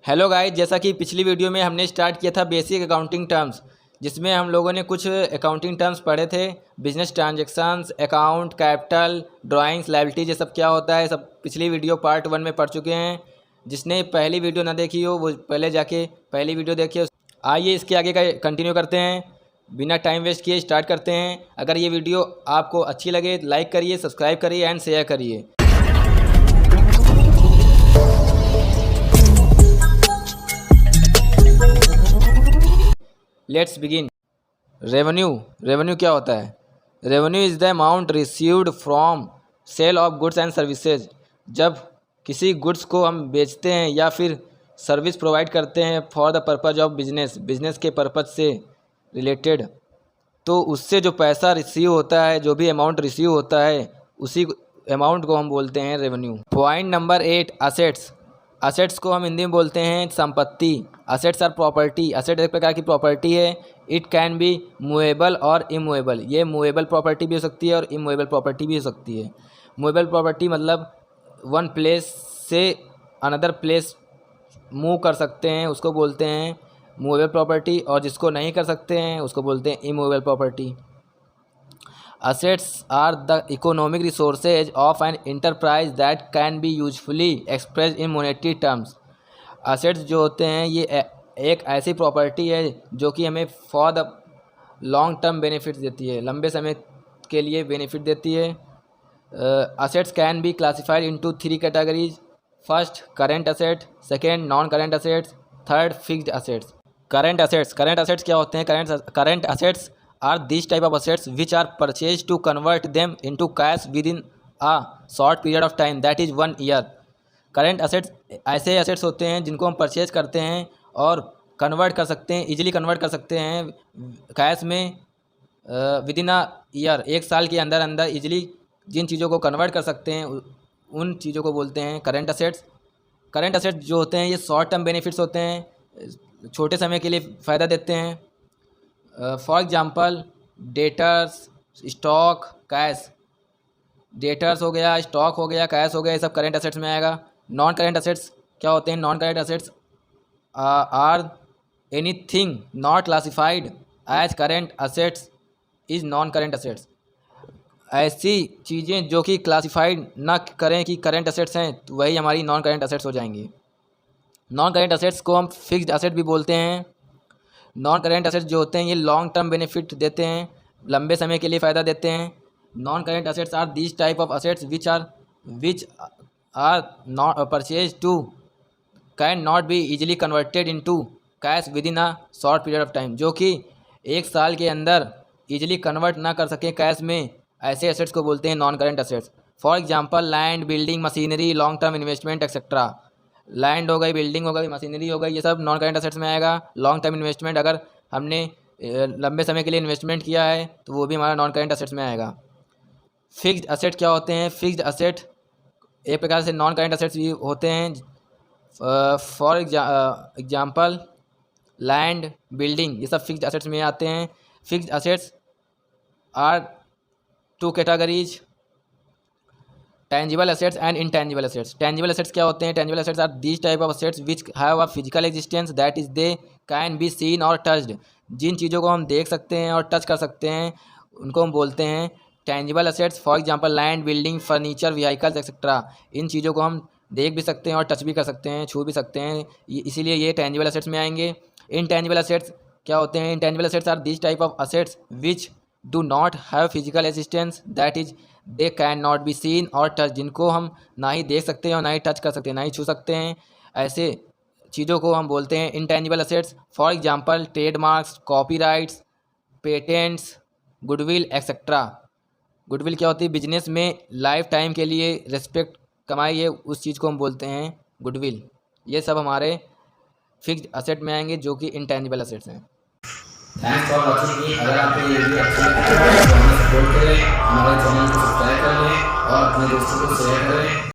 Hello guys, जैसा कि पिछली वीडियो में हमने स्टार्ट किया था बेसिक अकाउंटिंग टर्म्स, जिसमें हम लोगों ने कुछ अकाउंटिंग टर्म्स पढ़े थे। Business transactions, account, capital, drawings, liabilities, ये सब क्या होता है सब पिछली वीडियो पार्ट 1 में पढ़ चुके हैं। जिसने पहली वीडियो ना देखी हो वो पहले जाके पहली वीडियो देखिए। आइए इसके आगे का कंटिन्यू करते हैं, बिना टाइम वेस्ट किए स्टार्ट करते हैं। अगर ये वीडियो आपको अच्छी लगे लाइक करिए, सब्सक्राइब करिए एंड शेयर करिए। Let's begin. रेवेन्यू क्या होता है? Revenue is the amount received from sale of goods and services. जब किसी गुड्स को हम बेचते हैं या फिर सर्विस प्रोवाइड करते हैं for the purpose of business के पर्पज़ से रिलेटेड, तो उससे जो पैसा रिसीव होता है, जो भी अमाउंट रिसीव होता है, उसी अमाउंट को हम बोलते हैं revenue. Point number 8, assets. Assets को हम हिंदी में बोलते हैं संपत्ति। Assets are property. असेट एक प्रकार की प्रॉपर्टी है। इट कैन बी मूवेबल और इमूवेबल। ये मूवेबल प्रॉपर्टी भी हो सकती है और इमूवेबल प्रॉपर्टी भी हो सकती है। मूवेबल प्रॉपर्टी मतलब वन प्लेस से अनदर प्लेस मूव कर सकते हैं, उसको बोलते हैं मूवेबल प्रॉपर्टी, और जिसको नहीं कर सकते हैं उसको बोलते हैं immovable property. Assets are the economic resources of an enterprise that can be usefully expressed in monetary terms. Assets जो होते हैं ये एक ऐसी प्रॉपर्टी है जो कि हमें for the long term benefits देती है, लंबे समय के लिए बेनिफिट देती है। Assets can be classified into 3 categories. First, current asset. Second, non-current assets. Third, fixed assets. Current assets क्या होते हैं? Current assets are these type of assets which are purchased to convert them into cash within a short period of time, that is 1 year. Current assets ऐसे assets होते हैं जिनको हम purchase करते हैं और कन्वर्ट कर सकते हैं, इजीली कन्वर्ट कर सकते हैं कैश में विद इन अ ईयर, 1 साल के अंदर अंदर इजीली जिन चीज़ों को कन्वर्ट कर सकते हैं उन चीज़ों को बोलते हैं करंट असेट्स। करंट असेट्स जो होते हैं ये शॉर्ट टर्म बेनिफिट्स होते हैं, छोटे समय के लिए फ़ायदा देते हैं। For example debtors, stock, cash. Debtors हो गया, स्टॉक हो गया, कैश हो गया, ये सब करंट असेट्स में आएगा। नॉन करंट असेट्स क्या होते हैं? Non current assets are anything not classified as current assets is non current assets. ऐसी चीज़ें जो कि क्लासिफाइड ना करें कि करंट असेट्स हैं, तो वही हमारी नॉन करंट असेट्स हो जाएंगी। नॉन करंट असेट्स को हम फिक्स्ड असेट भी बोलते हैं। नॉन करेंट असेट्स जो होते हैं ये लॉन्ग टर्म बेनिफिट देते हैं, लंबे समय के लिए फ़ायदा देते हैं। Non current assets are this type of assets which are not purchase to can not be easily converted into cash within a short period of time, जो कि 1 साल के अंदर इजीली कन्वर्ट ना कर सकें कैश में, ऐसे असेट्स को बोलते हैं non current assets. For example land, building, machinery, long term investment etcetera. Land हो गई, बिल्डिंग हो गई, मशीनरी हो गई, ये सब नॉन करंट असेट्स में आएगा। लॉन्ग टर्म इन्वेस्टमेंट, अगर हमने लंबे समय के लिए इन्वेस्टमेंट किया है तो वो भी हमारा नॉन करंट असेट्स में आएगा। फिक्स्ड असेट क्या होते हैं? फिक्स्ड असेट एक प्रकार से नॉन करंट असेट्स भी होते हैं। फॉर एग्जांपल लैंड, बिल्डिंग, ये सब फिक्स्ड असेट्स में आते हैं। Fixed assets are 2 categories, tangible assets and intangible assets. Tangible assets क्या होते हैं? Tangible assets are these type of assets which have a physical existence, that is they can be seen or touched. जिन चीज़ों को हम देख सकते हैं और टच कर सकते हैं उनको हम बोलते हैं tangible assets. For example land, building, furniture, vehicles etcetera. इन चीज़ों को हम देख भी सकते हैं और टच भी कर सकते हैं, छू भी सकते हैं, इसीलिए ये टेंजिबल असेट्स में आएंगे। इनटेंजिबल असेट्स क्या होते हैं? Intangible assets are these type of assets which do not have physical existence, that is they can not be seen or touched. जिनको हम ना ही देख सकते हैं और ना ही टच कर सकते हैं, ना ही छू सकते हैं, ऐसे चीज़ों को हम बोलते हैं intangible assets. For example trademarks, copyrights, patents, goodwill etcetera. Goodwill क्या होती है? बिजनेस में लाइफ टाइम के लिए रिस्पेक्ट कमाई है, उस चीज़ को हम बोलते हैं गुडविल। ये सब हमारे फिक्स्ड असेट में आएंगे जो कि इनटेंजिबल असेट्स हैं। Thanks for watching. अगर आपको ये वीडियो अच्छा लगा तो हमें सपोर्ट करें, हमारे चैनल को सब्सक्राइब कर लें और अपने दोस्तों को शेयर करें।